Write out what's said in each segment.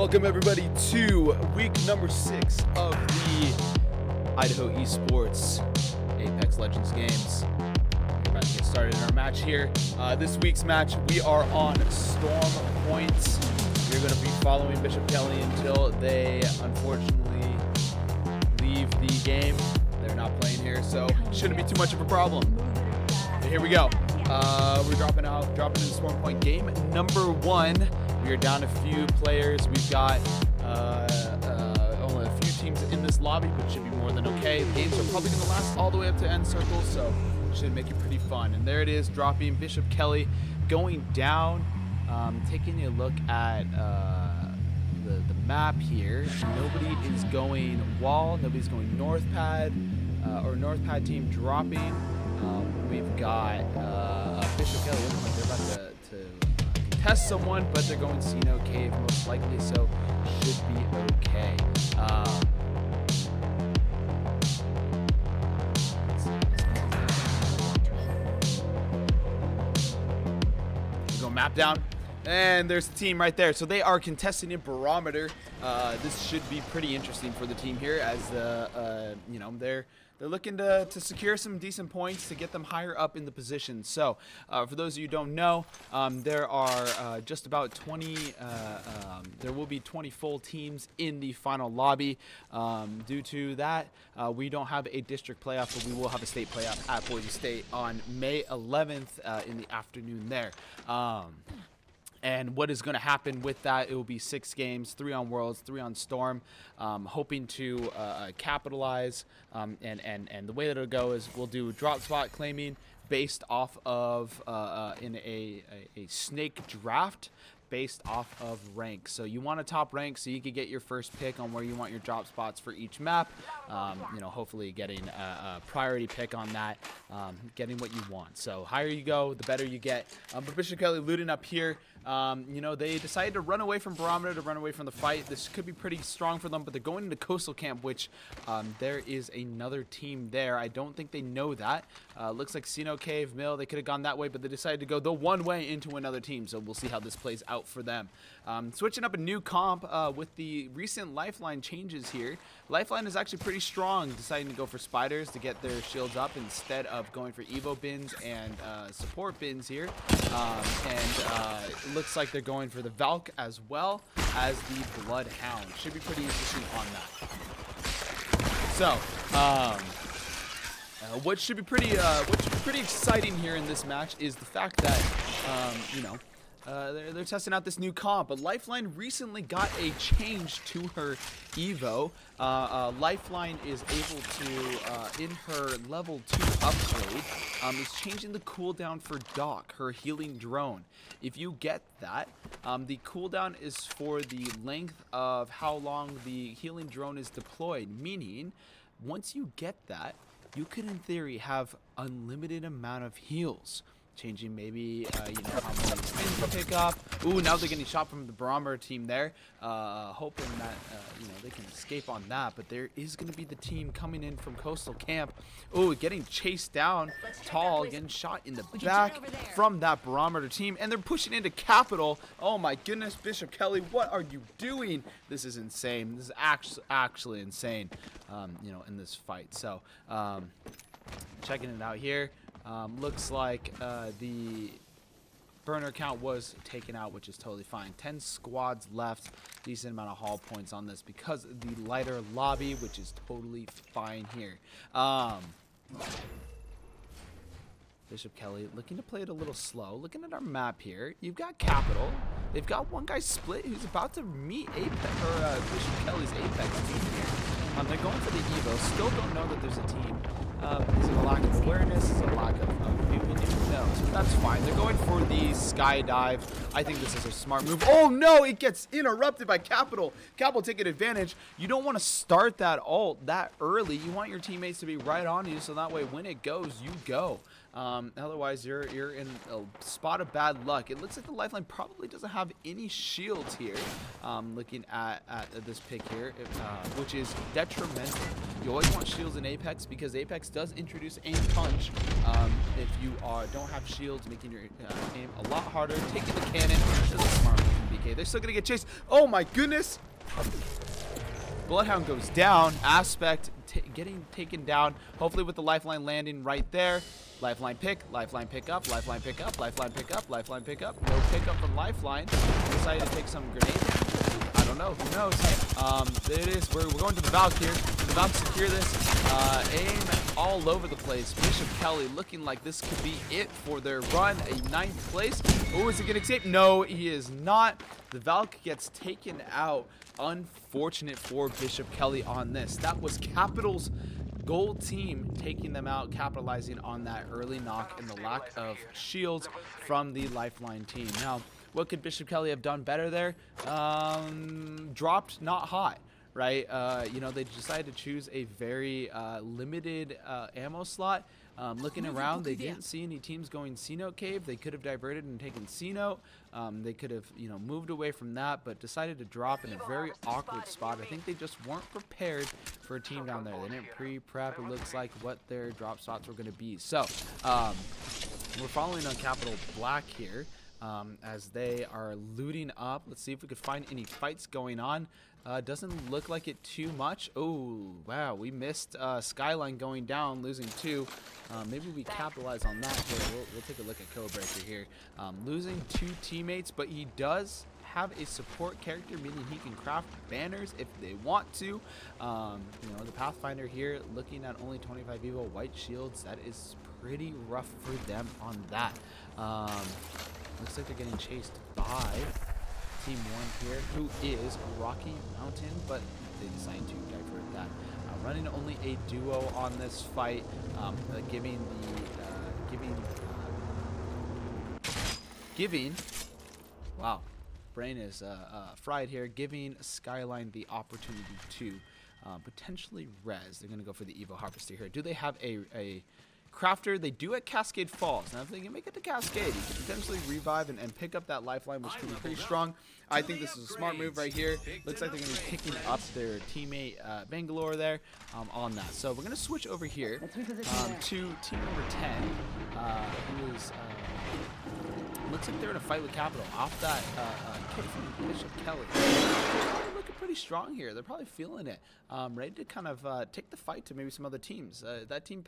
Welcome everybody to week number 6 of the Idaho Esports Apex Legends games. We're about to get started in our match here. This week's match, we are on Storm Points. We're going to be following Bishop Kelly until they unfortunately leave the game. They're not playing here, so shouldn't be too much of a problem. But here we go. We're dropping into Storm Point game number 1. We are down a few players. We've got only a few teams in this lobby, but should be more than okay. The games are probably going to last all the way up to end circle, so should make it pretty fun. And there it is, dropping Bishop Kelly, going down. Taking a look at the map here. Nobody is going wall. Nobody's going north pad, or north pad team dropping. We've got Bishop Kelly looking like they're about to contest someone, but they're going Sino Cave most likely, so should be okay. We go map down, and there's the team right there. So they are contesting in Barometer. This should be pretty interesting for the team here, as you know, they're looking to secure some decent points to get them higher up in the position. So for those of you who don't know, there are just about 20, there will be 20 full teams in the final lobby. Due to that, we don't have a district playoff, but we will have a state playoff at Boise State on May 11th in the afternoon there. And what is going to happen with that, it will be 6 games, 3 on Worlds, 3 on Storm, hoping to capitalize. And the way that it'll go is we'll do drop spot claiming based off of in a snake draft based off of rank. So you want a top rank so you can get your first pick on where you want your drop spots for each map. You know, hopefully getting a priority pick on that, getting what you want. So higher you go, the better you get. But Bishop Kelly looting up here. You know, they decided to run away from Barometer, to run away from the fight. This could be pretty strong for them, but they're going into Coastal Camp, which there is another team there. I don't think they know that. Looks like Sino Cave, Mill, they could have gone that way, but they decided to go the one way into another team, so we'll see how this plays out for them. Switching up a new comp with the recent Lifeline changes here. Lifeline is actually pretty strong, deciding to go for Spiders to get their shields up instead of going for Evo bins and support bins here. It looks like they're going for the Valk as well as the Bloodhound. Should be pretty interesting on that. So, what should be pretty exciting here in this match is the fact that you know, they're testing out this new comp, but Lifeline recently got a change to her Evo. Lifeline is able to, in her level 2 upgrade, is changing the cooldown for Doc, her healing drone. If you get that, the cooldown is for the length of how long the healing drone is deployed, meaning once you get that, you could in theory have unlimited amount of heals. Changing maybe, you know, how many spins you pick up. Ooh, now they're getting shot from the Barometer team there. Hoping that, you know, they can escape on that. But there is going to be the team coming in from Coastal Camp. Ooh, getting chased down. Tall, getting shot in the back from that Barometer team. And they're pushing into Capital. Oh my goodness, Bishop Kelly, what are you doing? This is insane. This is actually insane, you know, in this fight. So, checking it out here. Looks like the burner count was taken out, which is totally fine. 10 squads left. Decent amount of haul points on this because of the lighter lobby, which is totally fine here. Bishop Kelly looking to play it a little slow. Looking at our map here, you've got Capital. They've got one guy split who's about to meet Apex, or Bishop Kelly's Apex team here. They're going for the Evo. Still don't know that there's a team. Is it a lack of awareness? Is it a lack of people? Who knows? But that's fine. They're going for the skydive. I think this is a smart move. Oh no! It gets interrupted by Capital. Capital taking advantage. You don't want to start that ult that early. You want your teammates to be right on you, so that way when it goes, you go. Otherwise, you're in a spot of bad luck. It looks like the Lifeline probably doesn't have any shields here. Looking at this pick here, which is detrimental. You always want shields in Apex because Apex does introduce aim punch. If you don't have shields, making your aim a lot harder. Taking the cannon is a smart move Okay, they're still gonna get chased. Oh my goodness! Bloodhound goes down. Aspect getting taken down. Hopefully with the lifeline landing right there. Lifeline pick up, lifeline pick up, lifeline pick up, lifeline pick up. No pickup from lifeline. Decided to take some grenades. I don't know. Who knows? There it is. We're going to the Valk here. The Valk secure this. Aim all over the place. Bishop Kelly looking like this could be it for their run. A 9th place. Oh, is he going to escape? No, he is not. The Valk gets taken out. Unfortunate for Bishop Kelly on this. That was Capital's gold team taking them out, capitalizing on that early knock and the lack of shields from the lifeline team. Now, what could Bishop Kelly have done better there? Dropped not hot, right? You know, they decided to choose a very limited ammo slot. Looking around, they didn't see any teams going C-Note cave. They could have diverted and taken C-Note. They could have, you know, moved away from that, but decided to drop in a very awkward spot. I think they just weren't prepared for a team down there. They didn't pre-prep, it looks like, what their drop spots were going to be. So, we're following on Capital Black here. As they are looting up. Let's see if we could find any fights going on. Doesn't look like it too much. Oh, wow. We missed Skyline going down, losing 2. Maybe we capitalize on that here. We'll take a look at Codebreaker here. Losing 2 teammates, but he does have a support character, meaning he can craft banners if they want to. You know, the Pathfinder here looking at only 25 Evo white shields. That is pretty rough for them on that. Looks like they're getting chased by Team 1 here, who is Rocky Mountain, but they decided to divert that. Running only a duo on this fight, giving wow, brain is fried here, giving Skyline the opportunity to potentially res. They're going to go for the Evo Harvester here. Do they have a crafter? They do at Cascade Falls. Now if they can make it to Cascade, you can potentially revive and pick up that lifeline, which could be pretty strong. I think this is a smart move right here. Looks like they're going to be picking up their teammate Bangalore there on that. So we're going to switch over here to team number 10, who is looks like they're in a fight with Capital off that kid from Bishop Kelly. They're looking pretty strong here. They're probably feeling it. Ready to kind of take the fight to maybe some other teams. That team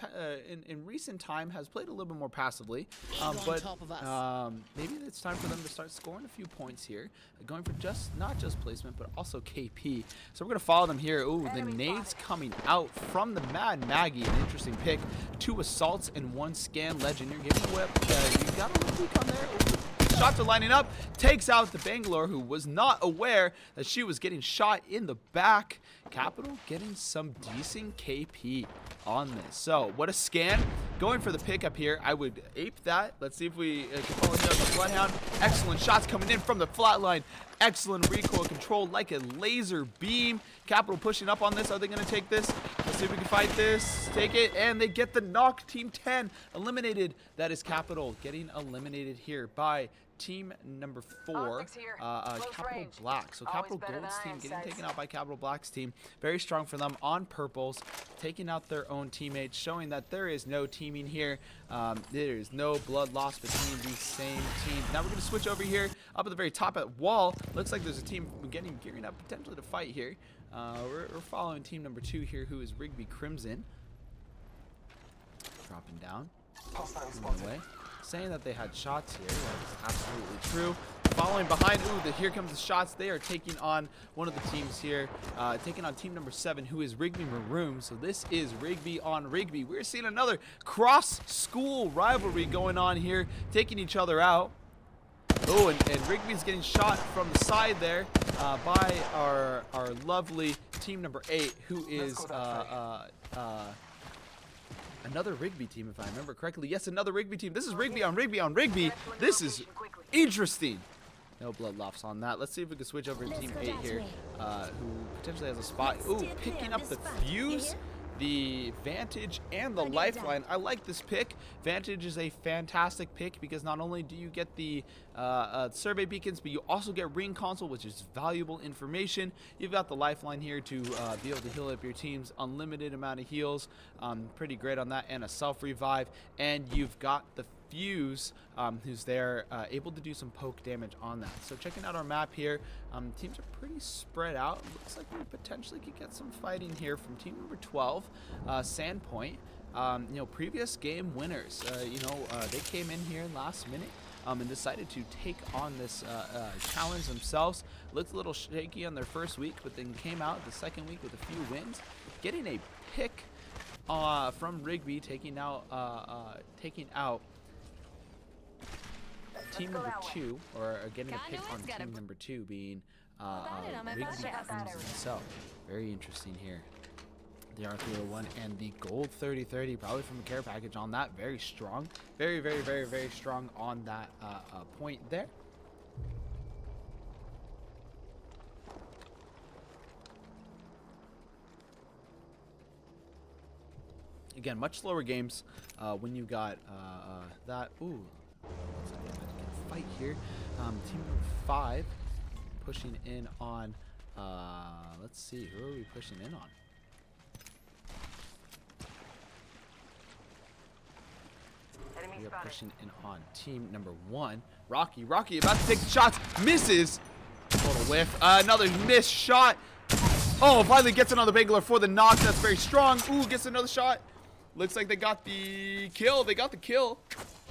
in recent time has played a little bit more passively, but maybe it's time for them to start scoring a few points here, going for not just placement but also KP. So we're gonna follow them here. Ooh, the nades coming out from the Mad Maggie. An interesting pick. 2 assaults and 1 scan legend. You're getting whipped. You got a little weak on there. Ooh. Shots are lining up. Takes out the Bangalore, who was not aware that she was getting shot in the back. Capital getting some decent KP on this. So what a scan. Going for the pickup here. I would ape that. Let's see if we can follow up the Bloodhound. Excellent shots coming in from the flatline. Excellent recoil control like a laser beam. Capital pushing up on this. Are they going to take this? Let's see if we can fight this. Take it. And they get the knock. Team 10 eliminated. That is Capital getting eliminated here by team number 4, Capital Black. So Capital Gold's team getting taken out by Capital Black's team. Very strong for them on purples, taking out their own teammates, showing that there is no teaming here. There is no blood loss between these same teams. Now we're going to switch over here up at the very top at wall. Looks like there's a team gearing up potentially to fight here. We're following team number 2 here, who is Rigby Crimson. Dropping down. Away. Saying that they had shots here. That is absolutely true. Following behind, ooh, here comes the shots. They are taking on one of the teams here, taking on team number 7, who is Rigby Maroon. So this is Rigby on Rigby. We're seeing another cross-school rivalry going on here, taking each other out. Oh, and Rigby's getting shot from the side there by our lovely team number 8, who is another Rigby team, if I remember correctly. Yes, another Rigby team. This is Rigby on Rigby on Rigby. This is interesting. No blood loss on that. Let's see if we can switch over to team 8 here, who potentially has a spot. Ooh, picking up the fuse, the Vantage, and the Lifeline. I like this pick. Vantage is a fantastic pick because not only do you get the survey beacons, but you also get ring console, which is valuable information. You've got the Lifeline here to be able to heal up your team's unlimited amount of heals. Pretty great on that, and a self revive. And you've got the Fuse, who's there, able to do some poke damage on that. So checking out our map here, teams are pretty spread out. Looks like we potentially could get some fighting here from team number 12, Sandpoint. You know, previous game winners. They came in here last minute and decided to take on this challenge themselves. Looked a little shaky on their first week, but then came out the second week with a few wins, getting a pick from Rigby, taking out team number 2, or getting a pick on team number 2 being Rigby himself. Very interesting here. The R301 and the gold 3030, probably from a care package on that. Very strong. Very, very, very, very strong on that point there. Again, much slower games when you got that. Ooh, looks like we're about to get a fight here. Team number 5 pushing in on. Let's see, who are we pushing in on? We are pushing in on team number 1. Rocky about to take the shots, misses. Total whiff. Another missed shot. Oh, finally gets another Bangler for the knock. That's very strong. Ooh, gets another shot. Looks like they got the kill. They got the kill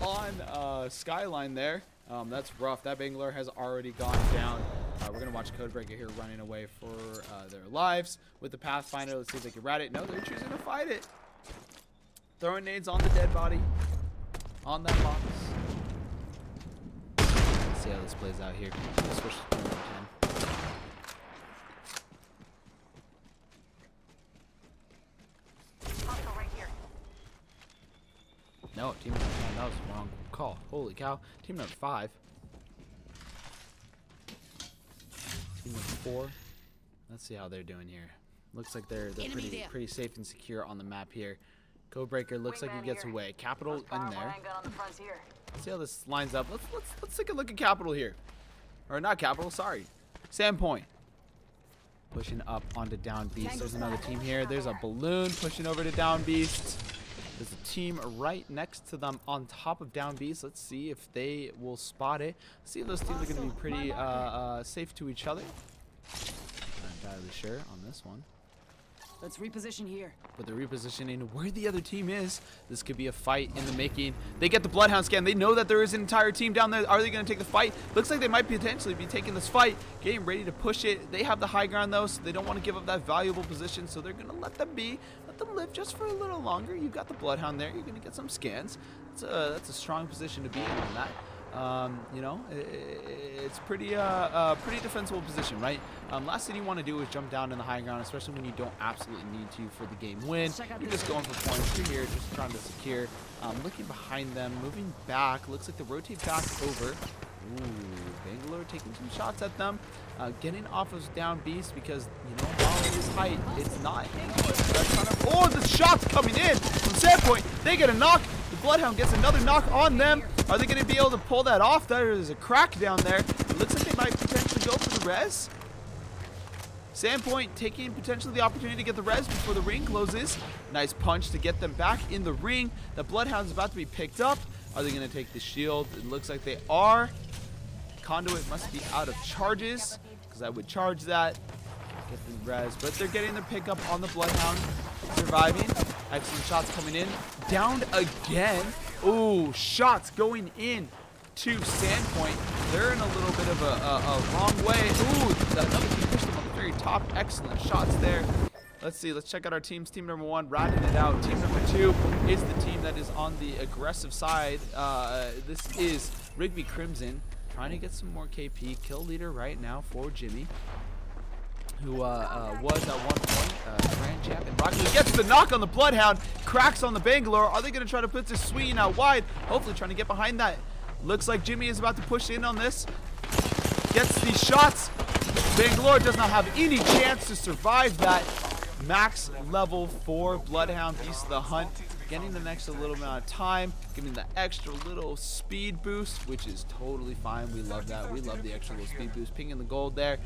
on Skyline there. That's rough. That Bangler has already gone down. We're going to watch Codebreaker here running away for their lives with the Pathfinder. Let's see if they can rat it. No, they're choosing to fight it. Throwing nades on the dead body. On that box. Let's see how this plays out here. Switch to team number 10. Right here. No, team number 10. That was the wrong call. Holy cow. Team number 5. Team number 4. Let's see how they're doing here. Looks like they're pretty safe and secure on the map here. Codebreaker looks like he gets away. Capital in there. Let's see how this lines up. Let's take a look at Capital here. Or not Capital, sorry. Sandpoint. Pushing up onto Down Beast. There's another team here. There's a balloon pushing over to Down Beast. There's a team right next to them on top of Down Beast. Let's see if they will spot it. Let's see if those teams are going to be pretty safe to each other. Not entirely sure on this one. Let's reposition here. But they're repositioning where the other team is. This could be a fight in the making. They get the Bloodhound scan. They know that there is an entire team down there. Are they going to take the fight? Looks like they might potentially be taking this fight, getting ready to push it. They have the high ground though, so they don't want to give up that valuable position. So they're going to let them be. Let them live just for a little longer. You've got the Bloodhound there. You're going to get some scans. That's a strong position to be in on that. You know, it's pretty defensible position, right? Last thing you want to do is jump down in the high ground, especially when you don't absolutely need to for the game win. You're just going for points. You're here just trying to secure. Looking behind them, moving back. Looks like they rotate back over. Ooh, Bangalore taking some shots at them. Getting off of Down Beast because, you know, while it is height, it's not. Oh, the shot's coming in from Sandpoint. They get a knock. The Bloodhound gets another knock on them. Are they going to be able to pull that off? There is a crack down there. It looks like they might potentially go for the res. Sandpoint taking potentially the opportunity to get the res before the ring closes. Nice punch to get them back in the ring. The Bloodhound's about to be picked up. Are they going to take the shield? It looks like they are. Conduit must be out of charges because I would charge that. Get the res, but they're getting the pickup on the Bloodhound. Surviving. Excellent shots coming in. Downed again. Ooh, shots going in to Sandpoint. They're in a little bit of a wrong way. Ooh, another team pushed them on the very top. Excellent shots there. Let's see. Let's check out our teams. Team number 1, riding it out. Team number 2 is the team that is on the aggressive side. This is Rigby Crimson trying to get some more KP. Kill leader right now for Jimmy, who was at one point grand champion. Rocky gets the knock on the Bloodhound, cracks on the Bangalore. Are they going to try to put this swinging out wide? Hopefully trying to get behind that. Looks like Jimmy is about to push in on this. Gets these shots. Bangalore does not have any chance to survive that. Max level 4 Bloodhound Beast of the Hunt. getting the extra little amount of time, giving the extra little speed boost, which is totally fine. We love that. We love the extra little speed boost. Pinging the gold there.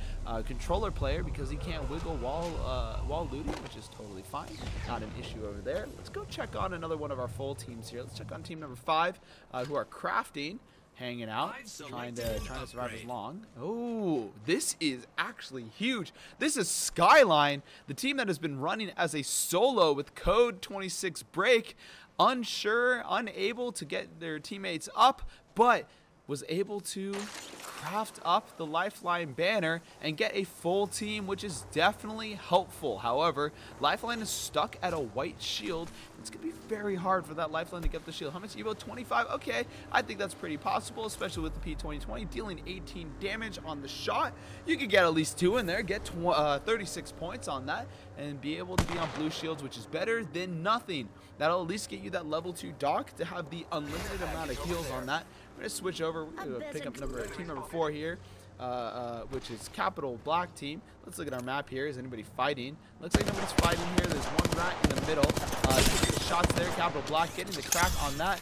Controller player because he can't wiggle while looting, which is totally fine. Not an issue over there. Let's go check on another one of our full teams here. Let's check on team number 5, who are crafting. Hanging out, trying to survive as long. Oh, this is actually huge. This is Skyline, the team that has been running as a solo with code 26 break, unsure, unable to get their teammates up, but was able to craft up the Lifeline banner and get a full team, which is definitely helpful. However, Lifeline is stuck at a white shield. It's going to be very hard for that Lifeline to get the shield. How much Evo? 25? Okay, I think that's pretty possible, especially with the P2020 dealing 18 damage on the shot. You could get at least 2 in there, get 36 points on that, and be able to be on blue shields, which is better than nothing. That'll at least get you that level 2 dock to have the unlimited amount of heals on that. We're going to switch over. We're going to pick up team number 4 here, which is Capital Black team. Let's look at our map here. Is anybody fighting? Looks like nobody's fighting here. There's one rat in the middle. Taking the shots there. Capital Black getting the crack on that.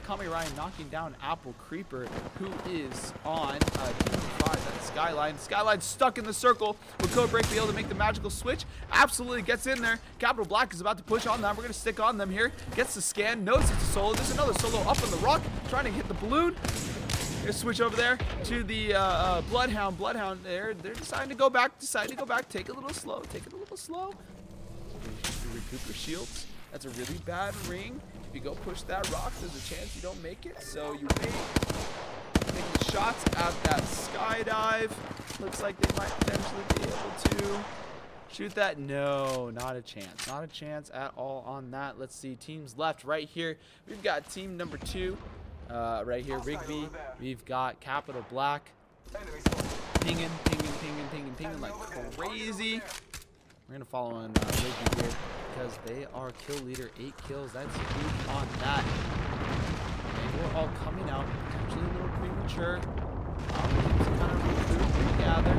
Kami Ryan knocking down Apple Creeper, who is on team number 5. That's Skyline. Skyline's stuck in the circle. Will Code Break be able to make the magical switch? Absolutely gets in there. Capital Black is about to push on them. We're going to stick on them here. Gets the scan. Knows it's a solo. There's another solo up on the rock. Trying to hit the balloon. Gonna switch over there to the Bloodhound. Bloodhound there. They're deciding to go back. Take it a little slow. Recoup your shields. That's a really bad ring. If you go push that rock, there's a chance you don't make it. So you wait. Taking shots at that skydive. Looks like they might potentially be able to shoot that. No, not a chance. Not a chance at all on that. Let's see. Teams left right here. We've got team number 2. Right here, Rigby. We've got Capital Black. Pinging like crazy. We're going to follow on Rigby here because they are kill leader. 8 kills. That's huge on that. And we're all coming out. Potentially a little premature. To kind of recruit, regather.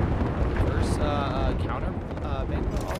Reverse counter bank.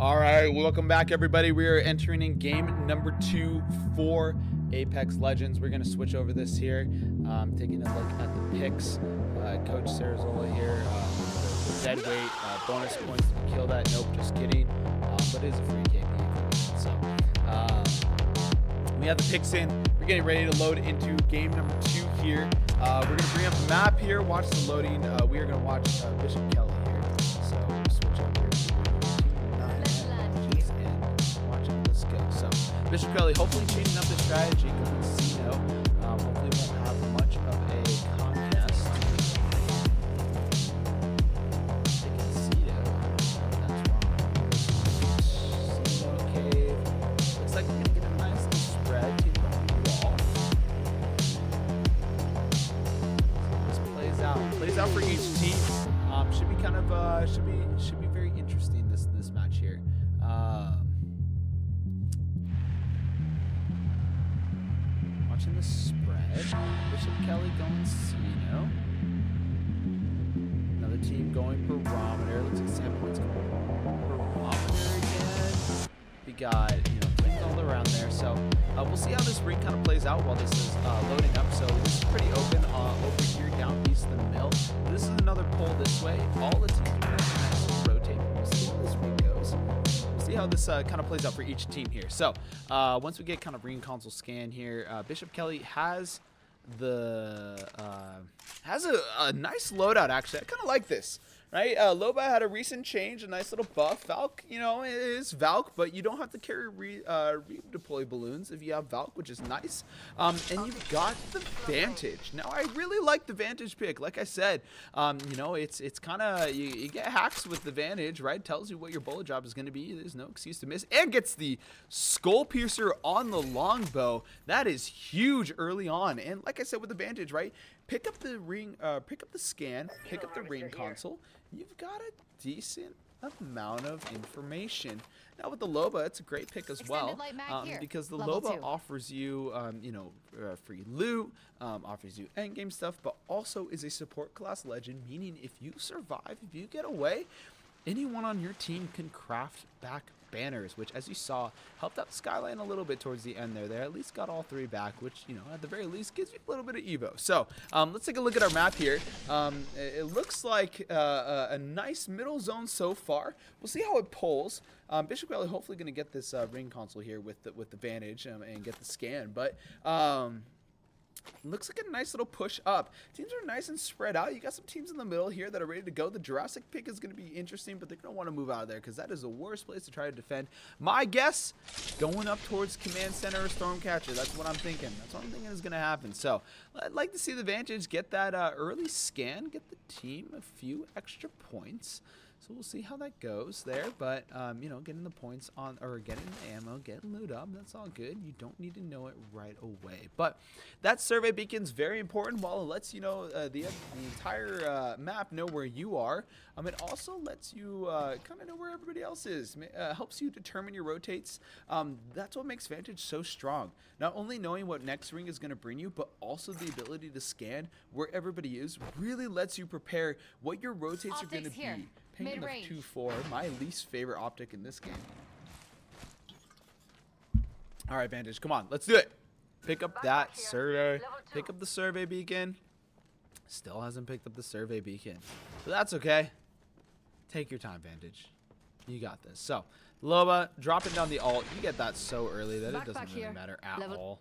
All right, welcome back, everybody. We are entering in game number 2 for Apex Legends. We're going to switch over this here. Taking a look at the picks. Coach Sarazola here. The dead weight, bonus points if you kill that. Nope, just kidding. But it is a free KP. So we have the picks in. We're getting ready to load into game number 2 here. We're going to bring up the map here, watch the loading. We are going to watch Bishop Kelly here. So switch over to Team 9 and watch it. Let's go. So Bishop Kelly hopefully changing up the strategy going Cino. Hopefully won't have much of a contest. Taking Cino. That's wrong. Cino cave. Looks like we're going to get a nice little spread. Team wall. This plays out for each team. Should be kind of should be very interesting this match here. Watching the spread. Bishop Kelly going Cino. Another team going barometer. Looks like Sandpoint's going barometer again. We got things all around there. So we'll see how this ring kind of plays out while this is loading up. So this is pretty open over here down east of the mill. This is another pull this way. All the teams are nice rotate. We'll see how this ring goes. We'll see how this kind of plays out for each team here. So once we get kind of ring console scan here, Bishop Kelly has a nice loadout actually. I kind of like this. Right, Loba had a recent change, a nice little buff. Valk, it is Valk, but you don't have to carry redeploy balloons if you have Valk, which is nice. And you've got the Vantage. Now, I really like the Vantage pick. Like I said, it's kind of you get hacks with the Vantage, right? Tells you what your bullet drop is going to be. There's no excuse to miss, and gets the Skull Piercer on the longbow. That is huge early on. And like I said with the Vantage, right? Pick up the ring, pick up the scan, pick up the ring console. You've got a decent amount of information. Now with the Loba, it's a great pick as well, because the Loba offers you, free loot, offers you endgame stuff, but also is a support class legend, meaning if you survive, if you get away, anyone on your team can craft back banners, which as you saw helped out Skyline a little bit towards the end there. They at least got all 3 back, which at the very least gives you a little bit of evo. So let's take a look at our map here. It looks like a nice middle zone so far. We'll see how it pulls. Bishop Kelly hopefully going to get this ring console here with the Vantage and get the scan, but looks like a nice little push up. Teams are nice and spread out. You got some teams in the middle here that are ready to go. The Jurassic pick is going to be interesting, but they're going to want to move out of there because that is the worst place to try to defend. My guess, going up towards Command Center or Stormcatcher. That's what I'm thinking. That's what I'm thinking is going to happen. So I'd like to see the Vantage get that early scan, get the team a few extra points. So we'll see how that goes there, but getting the points on, or getting the ammo, getting loot up, that's all good. You don't need to know it right away. But that survey beacon is very important. While it lets the entire map know where you are, it also lets you kind of know where everybody else is. Helps you determine your rotates. That's what makes Vantage so strong. Not only knowing what next ring is going to bring you, but also the ability to scan where everybody is really lets you prepare what your rotates are going to be. Penguin of 2-4, my least favorite optic in this game. All right, Vantage, come on, let's do it. Pick up that survey. Pick up the survey beacon. Still hasn't picked up the survey beacon, but that's okay. Take your time, Vantage. You got this. So, Loba dropping down the ult. You get that so early that it doesn't really matter at all.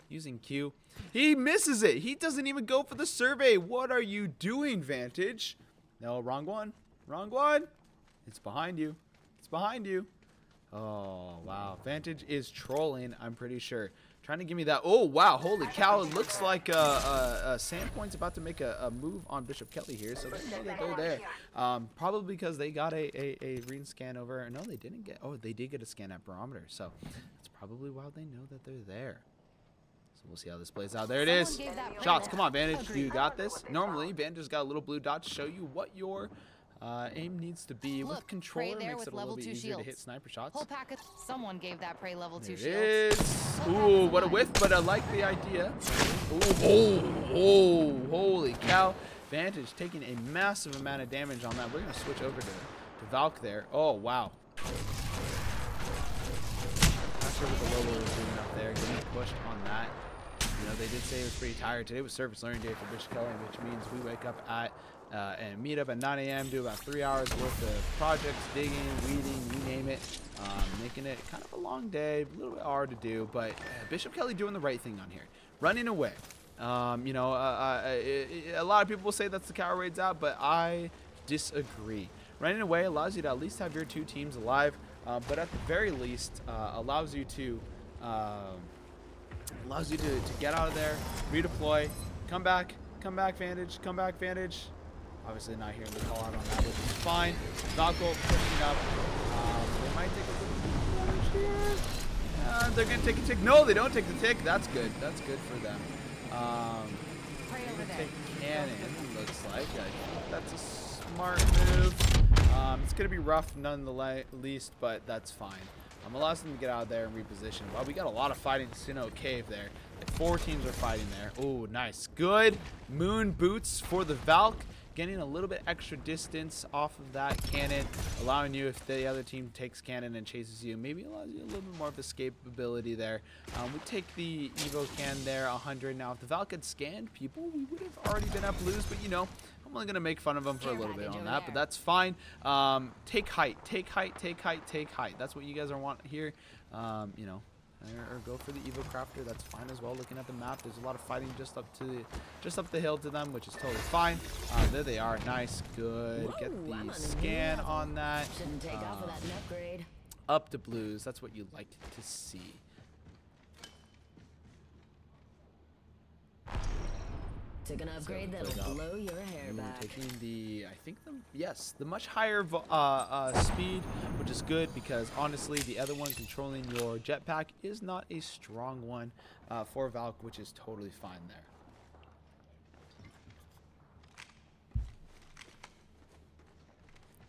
Using Q, he misses it. He doesn't even go for the survey. What are you doing, Vantage? No, wrong one. Wrong one. It's behind you. It's behind you. Oh, wow. Vantage is trolling, I'm pretty sure. Trying to give me that. Oh, wow. Holy cow. It looks like Sandpoint's about to make a move on Bishop Kelly here. So they know that they're there. Probably because they got a ring scan over. No, they didn't get. Oh, they did get a scan at barometer. So that's probably why they know that they're there. So we'll see how this plays out. There it is. Shots. Come on, Vantage. You got this. Normally, Vantage's got a little blue dot to show you what your aim needs to be. With controller, makes it a little bit easier to hit sniper shots. Whole pack of someone gave that prey level 2 shields. It is. Ooh, what a whiff, but I like the idea. Ooh, oh, holy cow. Vantage taking a massive amount of damage on that. We're going to switch over to Valk there. Oh, wow. sure what the Lobo was doing up there, getting pushed on that. You know, they did say it was pretty tired. Today was service learning day for Bishop Kelly, which means we wake up at and meet up at 9 a.m., do about 3 hours worth of projects, digging, weeding, you name it, making it kind of a long day, a little bit hard to do, but Bishop Kelly doing the right thing on here, running away. You know, a lot of people will say that's the cow raids out, but I disagree. Running away allows you to at least have your 2 teams alive, but at the very least allows you to get out of there, redeploy, come back Vantage, Obviously not hearing the call out on that, which is fine. Valkyrie pushing up. They might take a little damage here. They're going to take a tick. No, they don't take the tick. That's good. That's good for them. Take cannon, looks like. I think that's a smart move. It's going to be rough none the least, but that's fine. Allows them to get out of there and reposition. Well, we got a lot of fighting Sinnoh Cave there. Like 4 teams are fighting there. Oh, nice. Good moon boots for the Valk. Getting a little bit extra distance off of that cannon, allowing you, if the other team takes cannon and chases you, maybe allows you a little bit more of escapability there. We take the Evo can there, 100. Now, if the Valk had scanned people, we would have already been up blues, but you know, I'm only going to make fun of them for a little bit on that, but that's fine. Take height. That's what you guys are wanting here. You know, or go for the Evo Crafter. That's fine as well. Looking at the map, there's a lot of fighting just up the hill to them, which is totally fine. There they are. Nice, good. Whoa, get the scan on that. Shouldn't take off without an upgrade. Up to blues. That's what you'd like to see. Took an upgrade that'll blow your hair back. Taking the, I think the much higher speed, which is good because honestly the other one controlling your jetpack is not a strong one for Valk, which is totally fine there.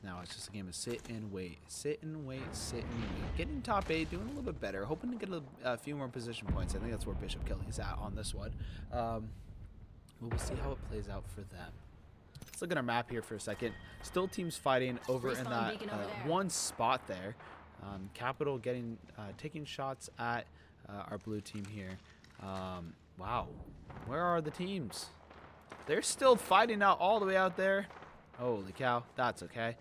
Now it's just a game of sit and wait, sit and wait, sit and wait. Getting top 8, doing a little bit better, hoping to get a few more position points. I think that's where Bishop Kelly's at on this one. We'll see how it plays out for them. Let's look at our map here for a second. Still teams fighting over in that one spot there. Capital taking shots at our blue team here. Wow, where are the teams? They're still fighting out all the way out there. Holy cow, that's okay.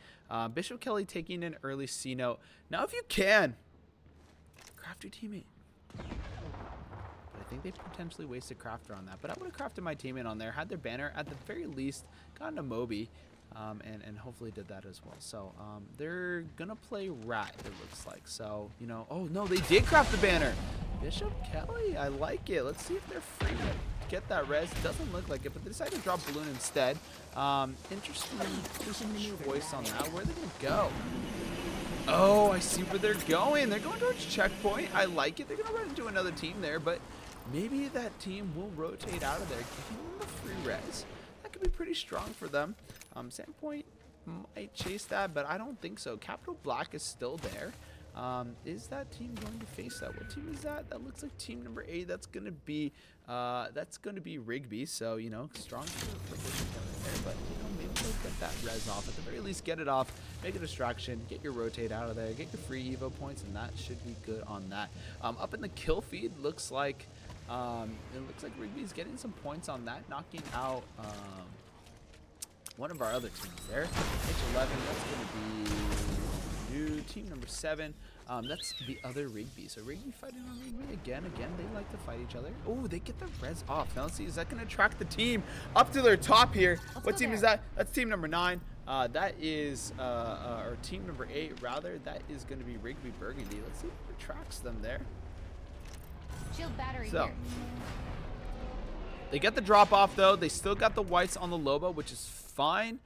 Bishop Kelly taking an early C note. Now if you can, craft your teammate. I think they potentially wasted Crafter on that, but I would have crafted my teammate on there, had their banner, at the very least, gotten a Moby, and hopefully did that as well. So they're gonna play Rat, it looks like. So, you know, oh no, they did craft the banner. Bishop Kelly, I like it. Let's see if they're free to get that res. Doesn't look like it, but they decided to drop Balloon instead. Interesting choice on that. Where are they gonna go? Oh, I see where they're going. They're going towards checkpoint. I like it. They're gonna run into another team there, but maybe that team will rotate out of there, giving them the free res. That could be pretty strong for them. Sandpoint might chase that, but I don't think so. Capital Black is still there. Is that team going to face that? What team is that? That looks like team number 8. That's gonna be Rigby. So you know, strong for there, but you know, maybe they'll get that res off. At the very least, get it off, make a distraction, get your rotate out of there, get your free Evo points, and that should be good on that. Up in the kill feed, looks like Rigby's getting some points on that, knocking out one of our other teams there. H11, that's going to be team number 7. That's the other Rigby. So Rigby fighting on Rigby again. They like to fight each other. Oh, they get the res off. Now let's see, is that going to attract the team up to their top here? What team is that? That's team number 9. That is, or team number 8 rather. That is going to be Rigby Burgundy. Let's see if it attracts them there. Shield battery So, here. they get the drop off though. They still got the whites on the Lobo, which is fine.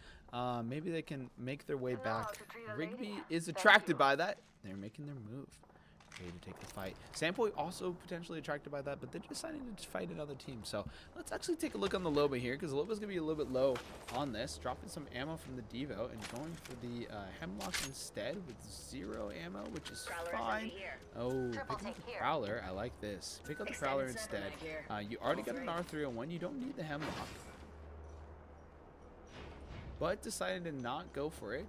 Maybe they can make their way back. Rigby is attracted by that. They're making their move. Ready to take the fight. Sandpoint also potentially attracted by that, but they're deciding to fight another team. So let's actually take a look on the Loba here, because the Loba's going to be a little bit low on this. Dropping some ammo from the Devo and going for the Hemlock instead with 0 ammo, which is fine. Oh, pick up the Prowler. I like this. Pick up the Prowler instead. You already got an R301. You don't need the Hemlock. but decided to not go for it.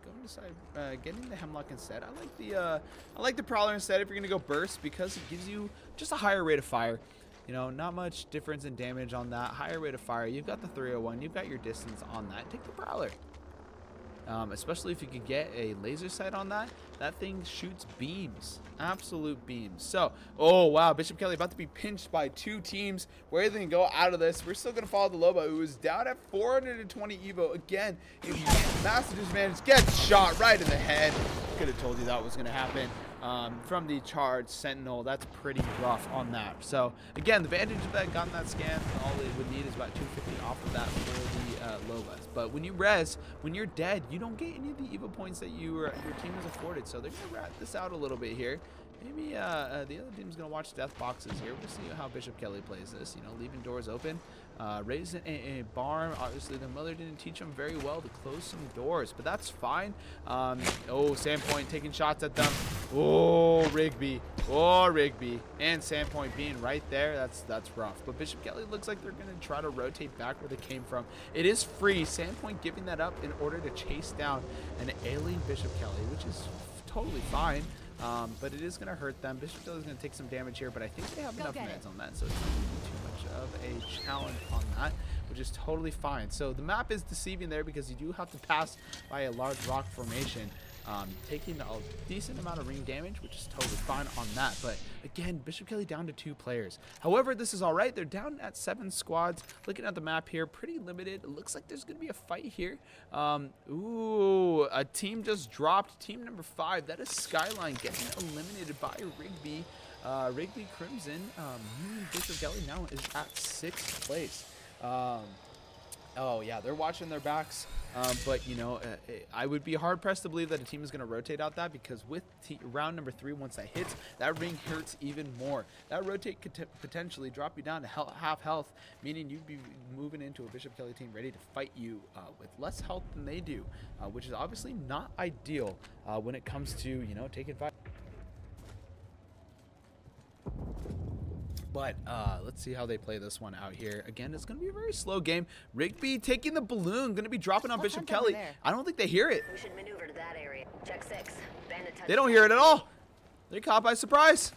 Getting the Hemlock instead. I like the Prowler instead if you're gonna go burst, because it gives you just a higher rate of fire. You know, not much difference in damage on that. Higher rate of fire. You've got the 301. You've got your distance on that. Take the Prowler. Especially if you could get a laser sight on that. That thing shoots beams. Absolute beams. So, oh wow, Bishop Kelly about to be pinched by 2 teams. Where are they going to go out of this? We're still going to follow the Lobo, who is down at 420 Evo. Again, if you get massive disadvantage, gets shot right in the head. Could have told you that was going to happen. From the charged Sentinel, that's pretty rough on that. So again, the advantage of that gotten that scan, all it would need is about 250 off of that for the Lobas. But when you res, when you're dead, you don't get any of the Evo points that your team has afforded. So they're gonna rat this out a little bit here. Maybe the other team's gonna watch death boxes here. We'll see how Bishop Kelly plays this. You know, leaving doors open, raising a barn. Obviously, the mother didn't teach him very well to close some doors, but that's fine. Oh, Sandpoint taking shots at them. Oh, Rigby. Oh, Rigby. And Sandpoint being right there. That's rough. But Bishop Kelly looks like they're gonna try to rotate back where they came from. It is free. Sandpoint giving that up in order to chase down an alien Bishop Kelly, which is totally fine. But it is going to hurt them. Bishop Kelly is going to take some damage here, but I think they have enough meds on that, so it's not going to be too much of a challenge on that, which is totally fine. So the map is deceiving there because you do have to pass by a large rock formation, taking a decent amount of ring damage, which is totally fine on that. But again, Bishop Kelly down to 2 players. However, this is all right. They're down at 7 squads. Looking at the map here, pretty limited. It looks like there's going to be a fight here. Ooh, a team just dropped. Team number 5. That is Skyline getting eliminated by Rigby. Rigby Crimson. Bishop Kelly now is at 6th place. Oh yeah, they're watching their backs, but you know, I would be hard pressed to believe that a team is going to rotate out that, because with round number 3, once that hits, that ring hurts even more. That rotate could potentially drop you down to half health, meaning you'd be moving into a Bishop Kelly team ready to fight you with less health than they do, which is obviously not ideal when it comes to, you know, taking fight. But let's see how they play this one out here. Again, it's going to be a very slow game. Rigby taking the balloon, going to be dropping on Bishop Kelly. I don't think they hear it. We should maneuver to that area. Check 6. They don't hear it at all. They're caught by surprise.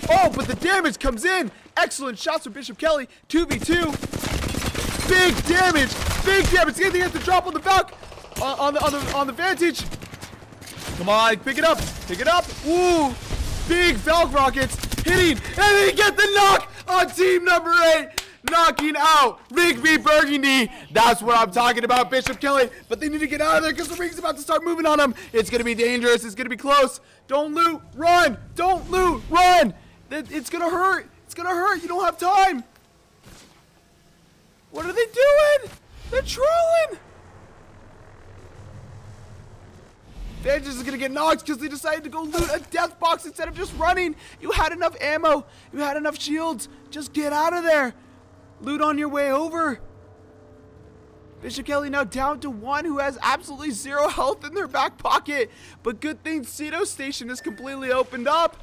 Oh, but the damage comes in. Excellent shots from Bishop Kelly. 2v2. Big damage. Big damage. He has to drop on the back. On the vantage. Come on, pick it up. Pick it up. Ooh. Big Valk rockets. Hitting, and they get the knock on team number 8, knocking out Rigby Burgundy. That's what I'm talking about, Bishop Kelly. But they need to get out of there because the ring's about to start moving on them. It's going to be dangerous. It's going to be close. Don't loot. Run. Don't loot. Run. It's going to hurt. It's going to hurt. You don't have time. What are they doing? They're trolling. Vantage is going to get knocked because they decided to go loot a death box instead of just running. You had enough ammo. You had enough shields. Just get out of there. Loot on your way over. Bishop Kelly now down to 1 who has absolutely 0 health in their back pocket. But good thing Ceto Station is completely opened up.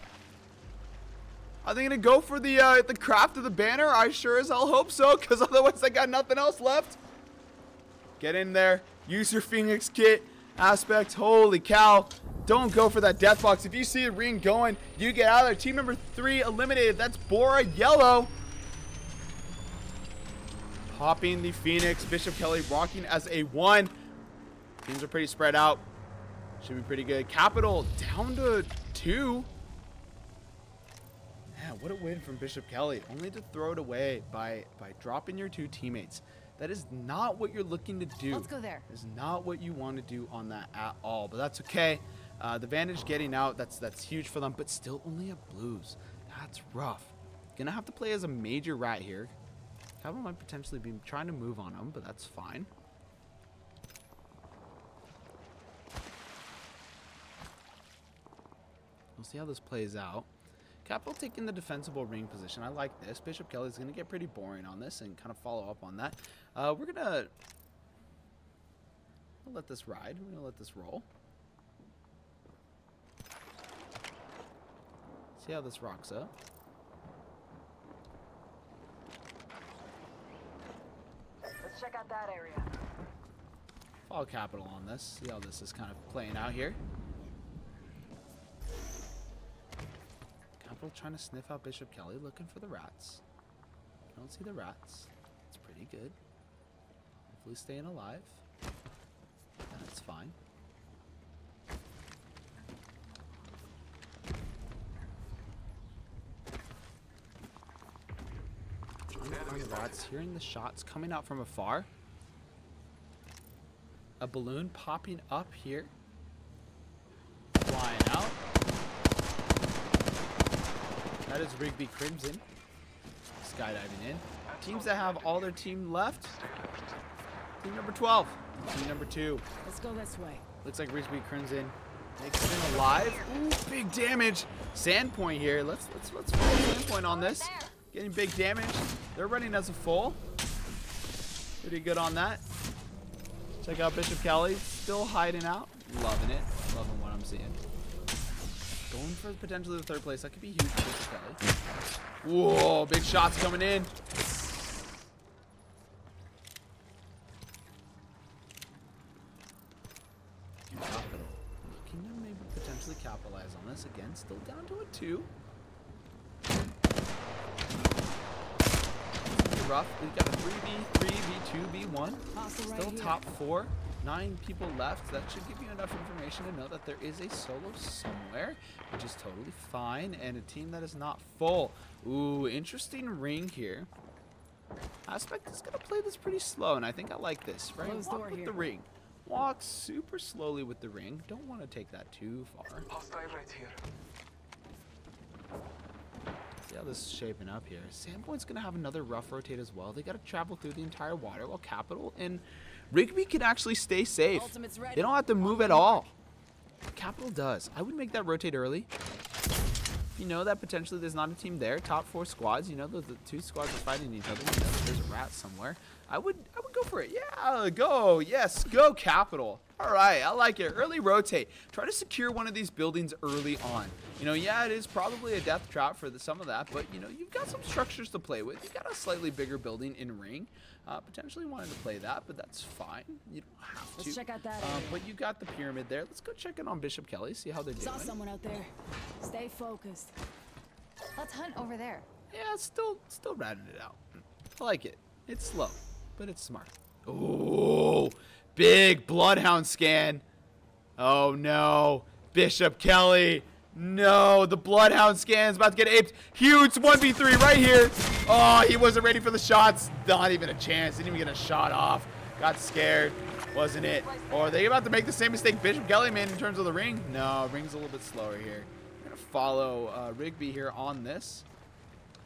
Are they going to go for the craft of the banner? I sure as hell hope so, because otherwise I got nothing else left. Get in there. Use your Phoenix kit. Aspect, holy cow. Don't go for that death box. If you see a ring going, you get out of there. Team number 3 eliminated. That's Bora Yellow. Popping the Phoenix. Bishop Kelly rocking as a 1. Teams are pretty spread out. Should be pretty good. Capital down to 2. Man, what a win from Bishop Kelly. Only to throw it away by dropping your 2 teammates. That is not what you're looking to do. Let's go there. Is not what you want to do on that at all. But that's okay. The Vantage getting out, that's huge for them. But still only a blues. That's rough. Gonna have to play as a major rat here. Capital might potentially be trying to move on him, but that's fine. We'll see how this plays out. Capital taking the defensible ring position. I like this. Bishop Kelly is going to get pretty boring on this and kind of follow up on that. We're going to let this ride. We're going to let this roll. See how this rocks up. Let's check out that area. Follow Capital on this. See how this is kind of playing out here. Capital trying to sniff out Bishop Kelly, looking for the rats. Don't see the rats. It's pretty good. Hopefully staying alive. That's fine. Trying to find the rats. Hearing the shots coming out from afar. A balloon popping up here. Flying out. That is Rigby Crimson. Skydiving in. Teams that have all their team left. Team number 12. Team number 2. Let's go this way. Looks like Rigby Crimson makes it in alive. Ooh, big damage. Sandpoint here. Let's follow Sandpoint on this. Getting big damage. They're running as a full. Pretty good on that. Check out Bishop Kelly. Still hiding out. Loving it. Loving what I'm seeing. Going for potentially the 3rd place. That could be huge for Bishop Kelly. Whoa, big shots coming in. Capital. Looking to maybe potentially capitalize on this. Again, still down to a 2. Rough. We've got a 3v3, v2, v1. Still top 4. 9 people left. That should give you enough information to know that there is a solo somewhere, which is totally fine, and a team that is not full. Ooh, interesting ring here. Aspect is going to play this pretty slow, and I think I like this, right? Walk with the ring. Walk super slowly with the ring. Don't want to take that too far. Hostile right here. See how this is shaping up here. Sandpoint's going to have another rough rotate as well. They got to travel through the entire water, while Capital and Rigby can actually stay safe. They don't have to move at all. Capital does. I would make that rotate early. You know that potentially there's not a team there. Top 4 squads. You know the 2 squads are fighting each other. You know that there's a rat somewhere. I would go for it. Yeah, go. Yes, go Capital. All right, I like it. Early rotate. Try to secure one of these buildings early on. You know, yeah, it is probably a death trap for some of that, but, you know, you've got some structures to play with. You've got a slightly bigger building in ring. Potentially wanted to play that, but that's fine. You don't have to. Let's check out that but you got the pyramid there. Let's go check in on Bishop Kelly, see how they're doing. Saw someone out there. Stay focused. Let's hunt over there. Yeah, it's still ratting it out. I like it. It's slow, but it's smart. Oh, big Bloodhound scan. Oh, no. Bishop Kelly. No, the Bloodhound scan's about to get aped. Huge 1v3 right here. Oh, he wasn't ready for the shots. Not even a chance. Didn't even get a shot off. Got scared. Wasn't it? Or are they about to make the same mistake Bishop Kelly made in terms of the ring? No, ring's a little bit slower here. I'm going to follow Rigby here on this.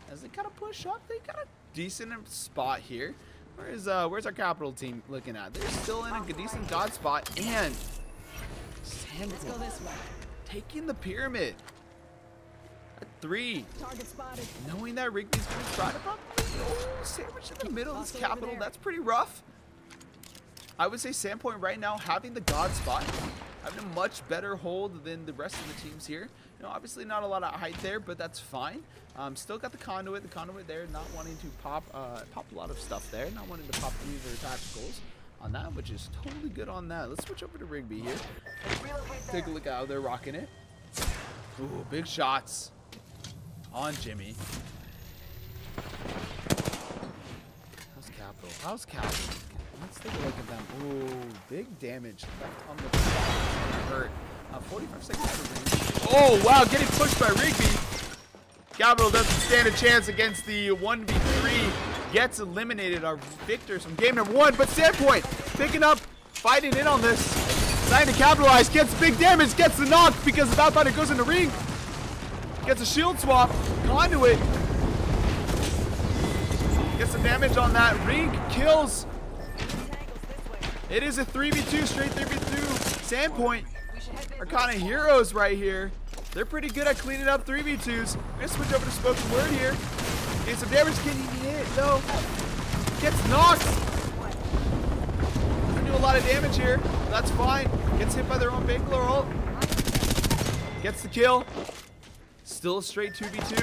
As they kind of push up, they got a decent spot here. Where's our Capital team looking at? They're still in a decent god spot. And Let's go this way. taking the pyramid at 3. Target spotted. Knowing that Rigby's going to try to probably sandwich in the middle of this Capital. That's pretty rough. I would say Sandpoint right now having the god spot, having a much better hold than the rest of the teams here. You know, obviously not a lot of height there, but that's fine. Still got the conduit there, not wanting to pop a lot of stuff there, not wanting to pop any of their tacticals on that, which is totally good on that. Let's switch over to Rigby here. Take a look at how they're rocking it. Ooh, big shots on Jimmy. How's Capital? Let's take a look at them. Ooh, big damage left on the spot. Hurt. 45 seconds for Rigby. Oh, wow, getting pushed by Rigby. Capital doesn't stand a chance against the 1v3. Gets eliminated. Our victors from game number 1. But Sandpoint picking up, fighting in on this. Trying to capitalize. Gets big damage. Gets the knock because without that it goes in the ring. Gets a shield swap. Conduit. Gets some damage on that. Ring kills. It is a 3v2, straight 3v2. Sandpoint are kind of heroes right here. They're pretty good at cleaning up 3v2s. I'm going to switch over to spoken word here. Get some damage. Can he hit? No. Gets knocked. Doesn't do a lot of damage here. That's fine. Gets hit by their own Bangler ult. Gets the kill. Still a straight 2v2.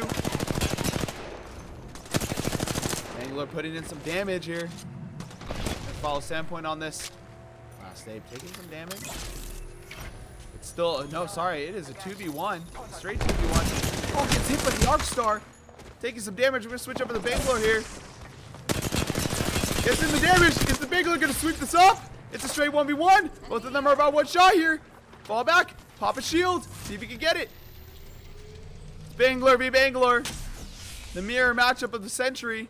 Bangler putting in some damage here. Follow Sandpoint on this. Stay taking some damage. It's still, no, sorry, it is a 2v1. Straight 2v1. Oh, gets hit by the Arc Star. Taking some damage. We're going to switch up to the Bangalore here. Gets in the damage. Is the Bangalore going to sweep this up? It's a straight 1v1. Both of them are about one shot here. Fall back. Pop a shield. See if you can get it. It's Bangalore v Bangalore. The mirror matchup of the century.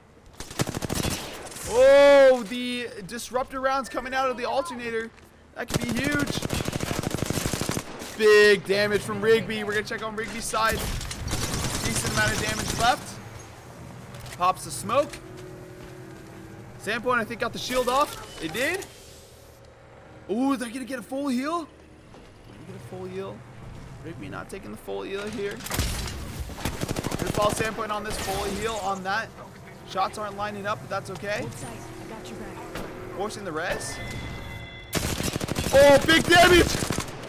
Oh, the disruptor rounds coming out of the alternator. That could be huge. Big damage from Rigby. We're going to check on Rigby's side. Decent amount of damage left. Pops the smoke. Sandpoint, I think, got the shield off. They did. Ooh, they're going to get a full heal. Get a full heal. Rigby not taking the full heal here. Good fall Sandpoint on this full heal on that. Shots aren't lining up, but that's okay. Forcing the res. Oh, big damage.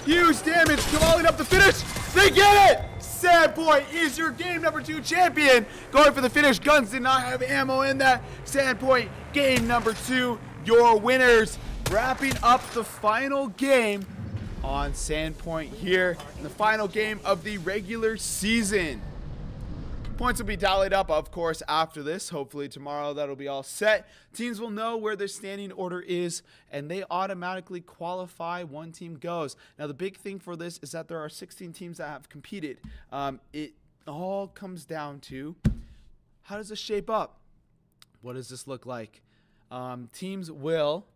Huge damage. Cavaliing up the finish. They get it. Sandpoint is your game number 2 champion. Going for the finish. Guns did not have ammo in that. Sandpoint, game number 2, your winners. Wrapping up the final game on Sandpoint here in the final game of the regular season. Points will be tallied up, of course, after this. Hopefully tomorrow that'll be all set. Teams will know where their standing order is, and they automatically qualify. One team goes. Now, the big thing for this is that there are 16 teams that have competed. It all comes down to, how does this shape up? What does this look like? Teams will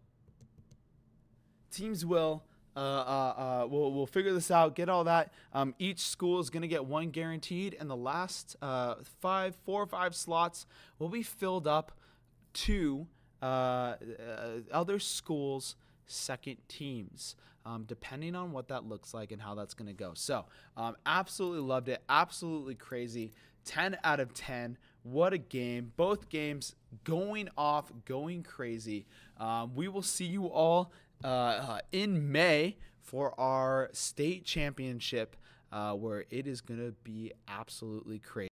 we'll figure this out, get all that. Each school is going to get 1 guaranteed, and the last 4 or 5 slots will be filled up to other schools' second teams, depending on what that looks like and how that's going to go. So absolutely loved it. Absolutely crazy. 10 out of 10. What a game. Both games going off, going crazy. We will see you all in May for our state championship, where it is going to be absolutely crazy.